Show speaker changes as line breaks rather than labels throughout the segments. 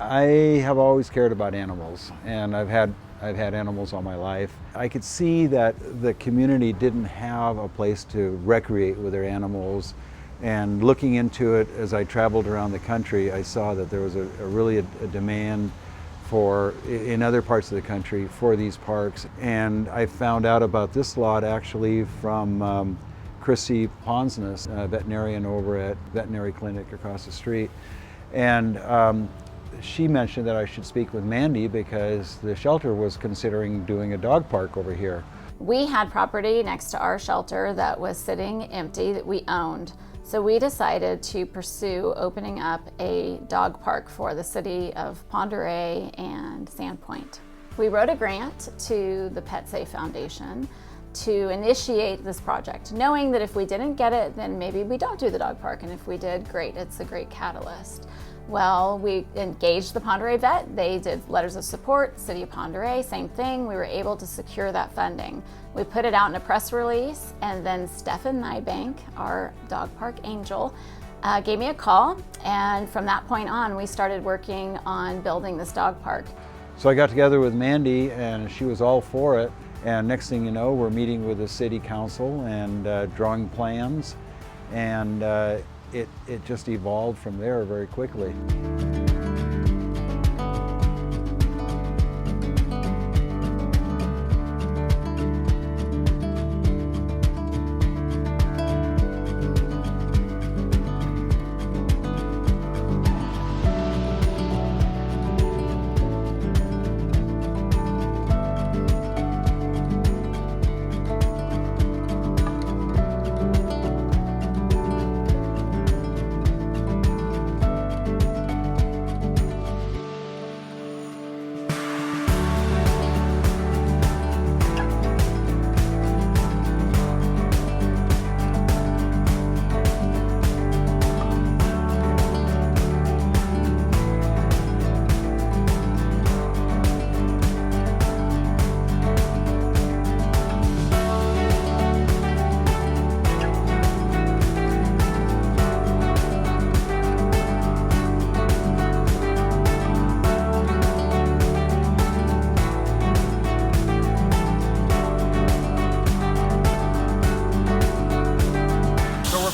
I have always cared about animals, and I've had animals all my life. I could see that the community didn't have a place to recreate with their animals, and looking into it as I traveled around the country, I saw that there was really a demand in other parts of the country for these parks. And I found out about this lot actually from Chrissy Ponsness, a veterinarian over at Veterinary Clinic across the street. And she mentioned that I should speak with Mandy because the shelter was considering doing a dog park over here.
We had property next to our shelter that was sitting empty that we owned. So we decided to pursue opening up a dog park for the city of Ponderay and Sandpoint. We wrote a grant to the PetSafe Foundation to initiate this project, knowing that if we didn't get it, then maybe we don't do the dog park, and if we did, great, it's a great catalyst. Well, we engaged the Ponderay vet. They did letters of support. City of Ponderay, same thing. We were able to secure that funding. We put it out in a press release, and then Steffen Nybank, our dog park angel, gave me a call, and from that point on, we started working on building this dog park.
So I got together with Mandy, and she was all for it. And next thing you know, we're meeting with the city council and drawing plans, and it just evolved from there very quickly.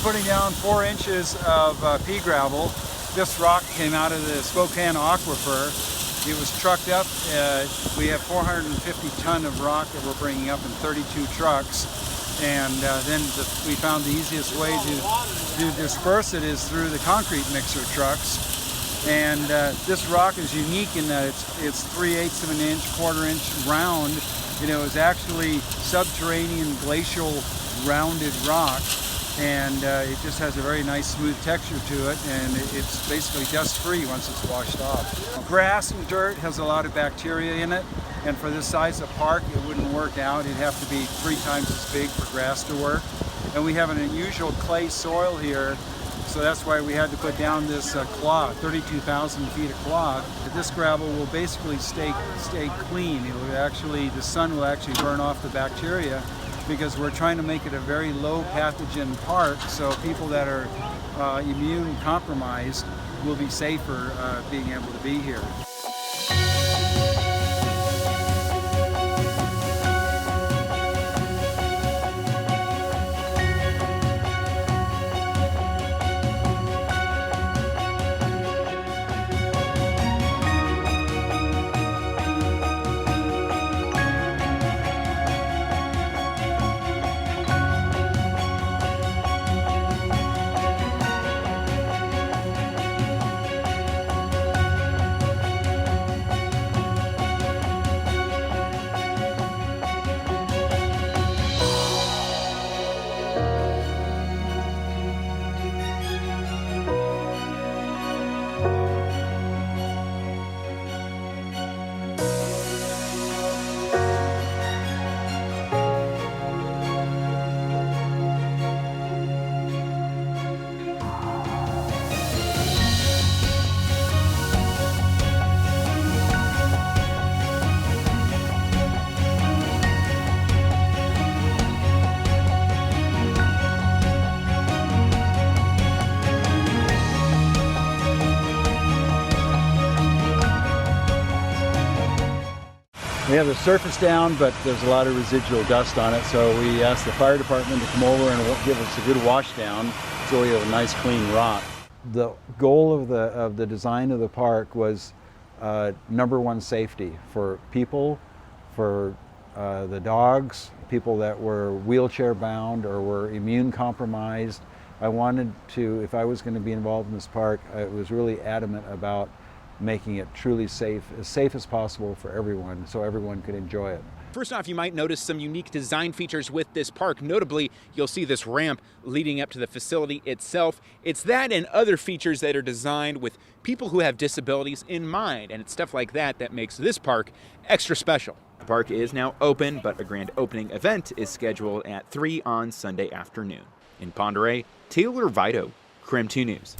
Putting down 4 inches of pea gravel. This rock came out of the Spokane aquifer. It was trucked up. We have 450 ton of rock that we're bringing up in 32 trucks. And then we found the easiest way to disperse it is through the concrete mixer trucks. And this rock is unique in that it's 3/8 of an inch, 1/4 inch round. You know, it's actually subterranean glacial rounded rock. And it just has a very nice smooth texture to it, and it's basically dust-free once it's washed off. Grass and dirt has a lot of bacteria in it, and for this size of park it wouldn't work out. It'd have to be 3 times as big for grass to work. And we have an unusual clay soil here, so that's why we had to put down this cloth, 32,000 feet of cloth. This gravel will basically stay clean. It will actually, the sun will actually burn off the bacteria, because we're trying to make it a very low pathogen park, so people that are immune compromised will be safer being able to be here. We have the surface down, but there's a lot of residual dust on it, so we asked the fire department to come over and give us a good wash down so we have a nice clean rock. The goal of the design of the park was number one, safety for people, for the dogs, people that were wheelchair bound or were immune compromised. I wanted to, if I was going to be involved in this park, I was really adamant about making it truly safe as possible for everyone, so everyone could enjoy it.
First off, you might notice some unique design features with this park. Notably, you'll see this ramp leading up to the facility itself. It's that and other features that are designed with people who have disabilities in mind, and it's stuff like that that makes this park extra special. The park is now open, but a grand opening event is scheduled at 3 on Sunday afternoon. In Ponderay, Taylor Vito, CRIM 2 News.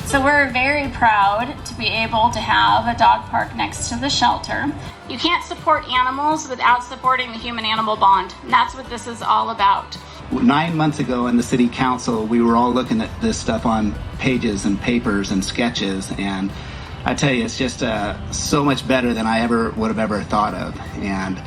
So we're very proud to be able to have a dog park next to the shelter. You can't support animals without supporting the human-animal bond, and that's what this is all about.
9 months ago in the city council, we were all looking at this stuff on pages and papers and sketches, and I tell you, it's just so much better than I would have ever thought of. And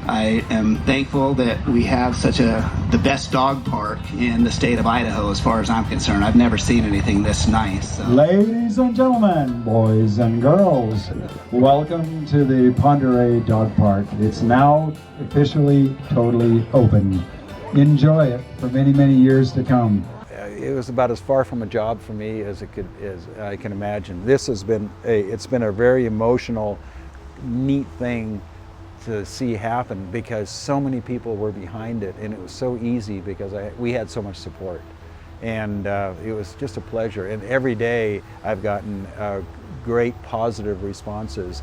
I am thankful that we have the best dog park in the state of Idaho, as far as I'm concerned. I've never seen anything this nice. So.
Ladies and gentlemen, boys and girls, welcome to the Ponderay Dog Park. It's now officially totally open. Enjoy it for many, many years to come.
It was about as far from a job for me as I can imagine. This has been it's been a very emotional, neat thing to see happen because so many people were behind it, and it was so easy because we had so much support, and it was just a pleasure. And every day I've gotten great positive responses.